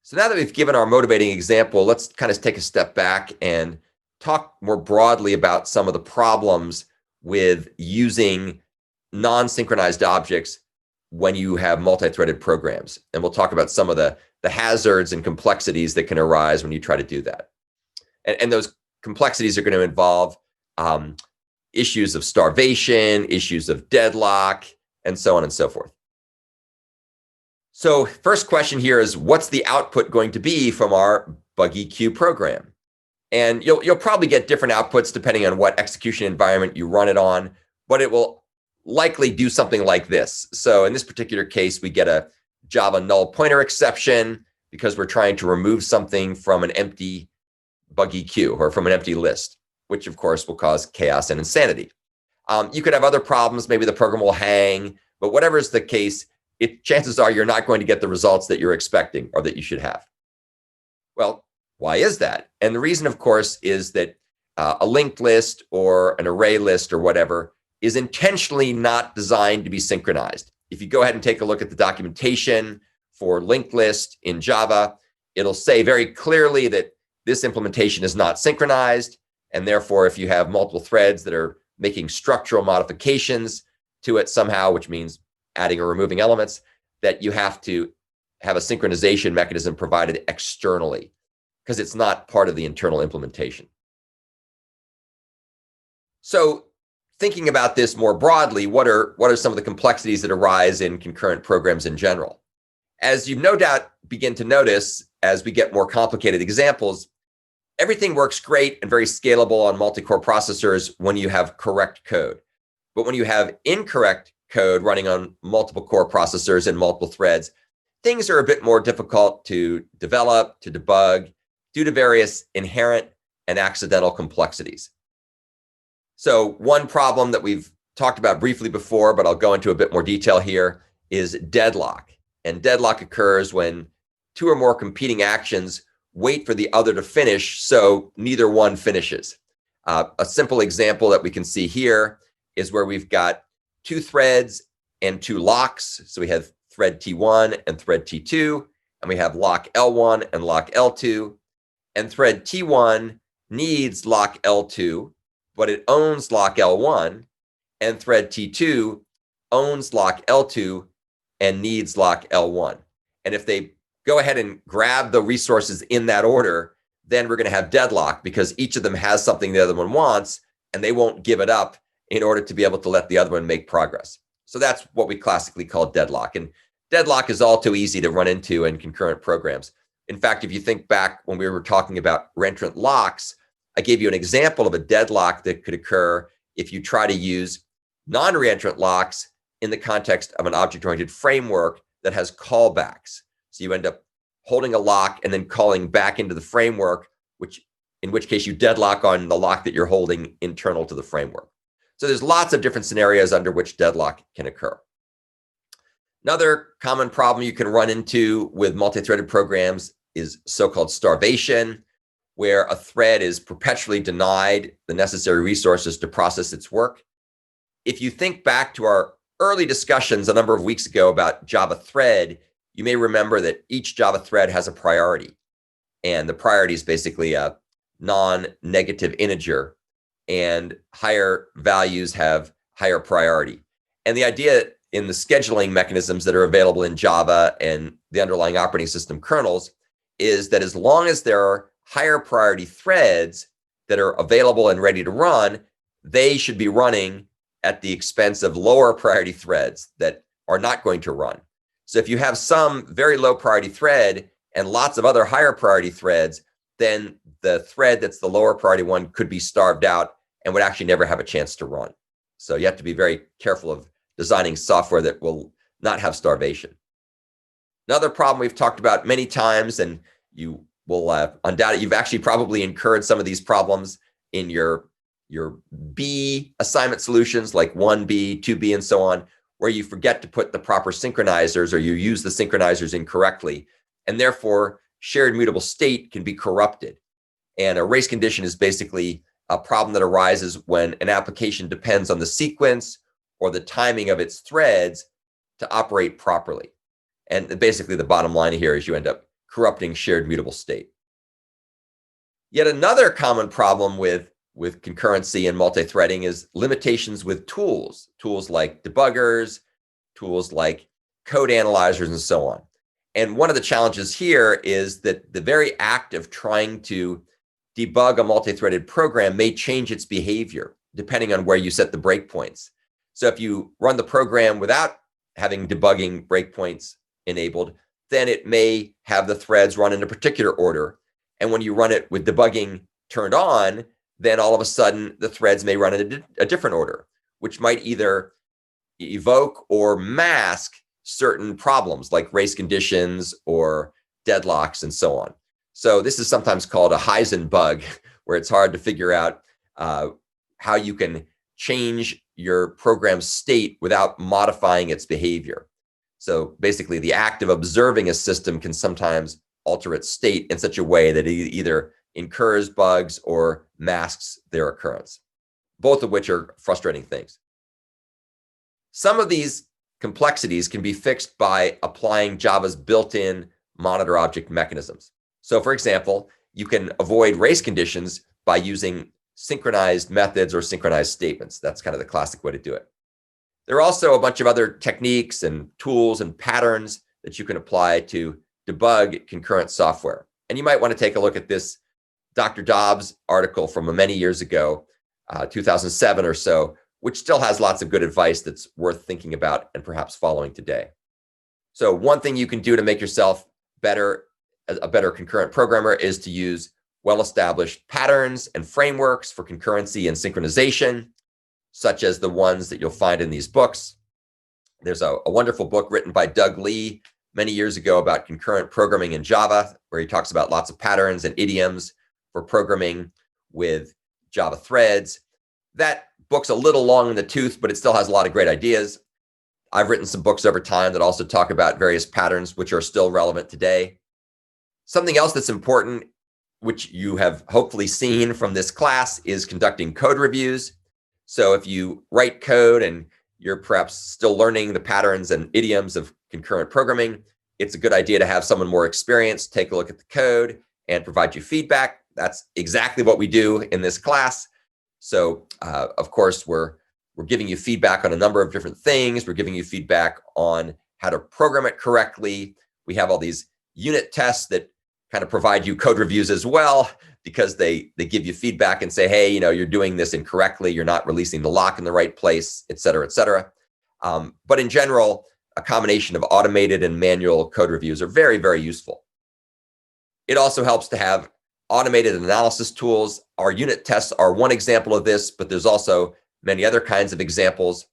So now that we've given our motivating example, let's kind of take a step back and talk more broadly about some of the problems with using non-synchronized objects when you have multi-threaded programs. And we'll talk about some of the hazards and complexities that can arise when you try to do that. And those complexities are going to involve issues of starvation, issues of deadlock, and so on and so forth. So first question here is, what's the output going to be from our BuggyQueue program? And you'll probably get different outputs depending on what execution environment you run it on, but it will likely do something like this. So in this particular case, we get a Java null pointer exception because we're trying to remove something from an empty BuggyQueue or from an empty list, which of course will cause chaos and insanity. You could have other problems. Maybe the program will hang, but whatever is the case, chances are you're not going to get the results that you're expecting or that you should have. Well, why is that? And the reason, of course, is that a linked list or an array list or whatever is intentionally not designed to be synchronized. If you go ahead and take a look at the documentation for linked list in Java, it'll say very clearly that this implementation is not synchronized. And therefore, if you have multiple threads that are making structural modifications to it somehow, which means adding or removing elements, that you have to have a synchronization mechanism provided externally because it's not part of the internal implementation. So thinking about this more broadly, what are some of the complexities that arise in concurrent programs in general? As you no doubt begin to notice, as we get more complicated examples, everything works great and very scalable on multi-core processors when you have correct code. But when you have incorrect code running on multiple core processors and multiple threads, things are a bit more difficult to develop, to debug, due to various inherent and accidental complexities. So one problem that we've talked about briefly before, but I'll go into a bit more detail here, is deadlock. And deadlock occurs when two or more competing actions wait for the other to finish, so neither one finishes. A simple example that we can see here is where we've got two threads and two locks. So we have thread T1 and thread T2, and we have lock L1 and lock L2. And thread T1 needs lock L2, but it owns lock L1, and thread T2 owns lock L2 and needs lock L1. And if they go ahead and grab the resources in that order, then we're going to have deadlock because each of them has something the other one wants, and they won't give it up in order to be able to let the other one make progress. So that's what we classically call deadlock. And deadlock is all too easy to run into in concurrent programs. In fact, if you think back when we were talking about reentrant locks, I gave you an example of a deadlock that could occur if you try to use non-reentrant locks in the context of an object-oriented framework that has callbacks. So you end up holding a lock and then calling back into the framework, in which case you deadlock on the lock that you're holding internal to the framework. So there's lots of different scenarios under which deadlock can occur. Another common problem you can run into with multi-threaded programs is so-called starvation, where a thread is perpetually denied the necessary resources to process its work. If you think back to our early discussions a number of weeks ago about Java thread, you may remember that each Java thread has a priority. And the priority is basically a non-negative integer, and higher values have higher priority. And the idea in the scheduling mechanisms that are available in Java and the underlying operating system kernels is that as long as there are higher priority threads that are available and ready to run, they should be running at the expense of lower priority threads that are not going to run. So if you have some very low priority thread and lots of other higher priority threads, then the thread that's the lower priority one could be starved out and would actually never have a chance to run. So you have to be very careful of designing software that will not have starvation. Another problem we've talked about many times, and you will undoubtedly, you've actually probably incurred some of these problems in your B assignment solutions like 1B, 2B, and so on, where you forget to put the proper synchronizers or you use the synchronizers incorrectly, and therefore shared mutable state can be corrupted. And a race condition is basically a problem that arises when an application depends on the sequence or the timing of its threads to operate properly. And basically the bottom line here is you end up corrupting shared mutable state. Yet another common problem with concurrency and multi-threading is limitations with tools like debuggers, tools like code analyzers, and so on. And one of the challenges here is that the very act of trying to debug a multi-threaded program may change its behavior depending on where you set the breakpoints. So if you run the program without having debugging breakpoints enabled, then it may have the threads run in a particular order. And when you run it with debugging turned on, then all of a sudden the threads may run in a different order, which might either evoke or mask certain problems like race conditions or deadlocks and so on. So this is sometimes called a Heisenberg bug, where it's hard to figure out how you can change your program's state without modifying its behavior. So basically, the act of observing a system can sometimes alter its state in such a way that it either incurs bugs or masks their occurrence, both of which are frustrating things. Some of these complexities can be fixed by applying Java's built-in monitor object mechanisms. So for example, you can avoid race conditions by using synchronized methods or synchronized statements. That's kind of the classic way to do it. There are also a bunch of other techniques and tools and patterns that you can apply to debug concurrent software. And you might want to take a look at this Dr. Dobbs article from many years ago, 2007 or so, which still has lots of good advice that's worth thinking about and perhaps following today. So one thing you can do to make yourself a better concurrent programmer is to use well-established patterns and frameworks for concurrency and synchronization, such as the ones that you'll find in these books. There's a wonderful book written by Doug Lee many years ago about concurrent programming in Java, where he talks about lots of patterns and idioms for programming with Java threads. That book's a little long in the tooth, but it still has a lot of great ideas. I've written some books over time that also talk about various patterns which are still relevant today. Something else that's important, which you have hopefully seen from this class, is conducting code reviews. So if you write code and you're perhaps still learning the patterns and idioms of concurrent programming, it's a good idea to have someone more experienced take a look at the code and provide you feedback. That's exactly what we do in this class. So of course, we're giving you feedback on a number of different things. We're giving you feedback on how to program it correctly. We have all these unit tests that kind of provide you code reviews as well, because they give you feedback and say, hey, you're doing this incorrectly. You're not releasing the lock in the right place, et cetera, et cetera. But in general, a combination of automated and manual code reviews are very, very useful. It also helps to have automated analysis tools. Our unit tests are one example of this, but there's also many other kinds of examples.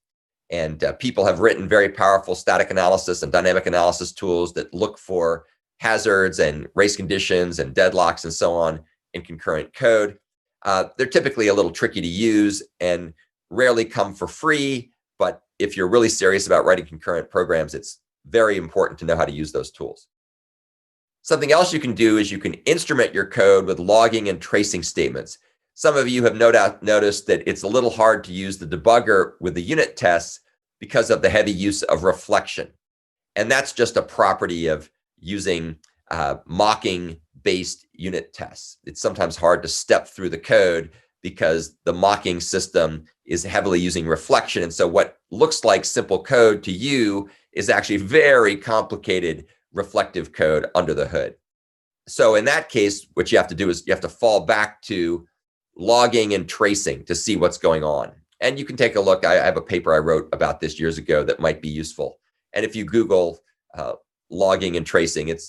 And people have written very powerful static analysis and dynamic analysis tools that look for hazards and race conditions and deadlocks and so on in concurrent code. They're typically a little tricky to use and rarely come for free, but if you're really serious about writing concurrent programs, it's very important to know how to use those tools. Something else you can do is you can instrument your code with logging and tracing statements. Some of you have no doubt noticed that it's a little hard to use the debugger with the unit tests because of the heavy use of reflection. And that's just a property of using mocking-based unit tests. It's sometimes hard to step through the code because the mocking system is heavily using reflection. And so what looks like simple code to you is actually very complicated reflective code under the hood. So in that case, what you have to do is you have to fall back to logging and tracing to see what's going on. And you can take a look. I have a paper I wrote about this years ago that might be useful. And if you Google logging and tracing, it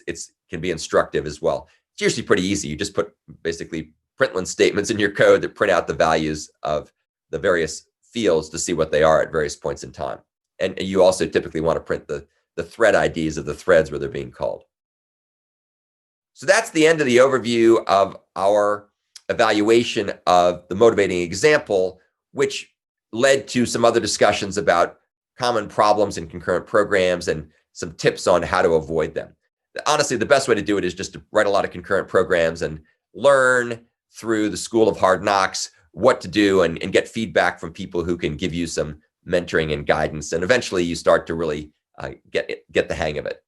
can be instructive as well. It's usually pretty easy. You just put basically println statements in your code that print out the values of the various fields to see what they are at various points in time. And you also typically want to print the thread IDs of the threads where they're being called. So that's the end of the overview of our evaluation of the motivating example, which led to some other discussions about common problems in concurrent programs and some tips on how to avoid them. Honestly, the best way to do it is just to write a lot of concurrent programs and learn through the school of hard knocks what to do and get feedback from people who can give you some mentoring and guidance. And eventually you start to really get the hang of it.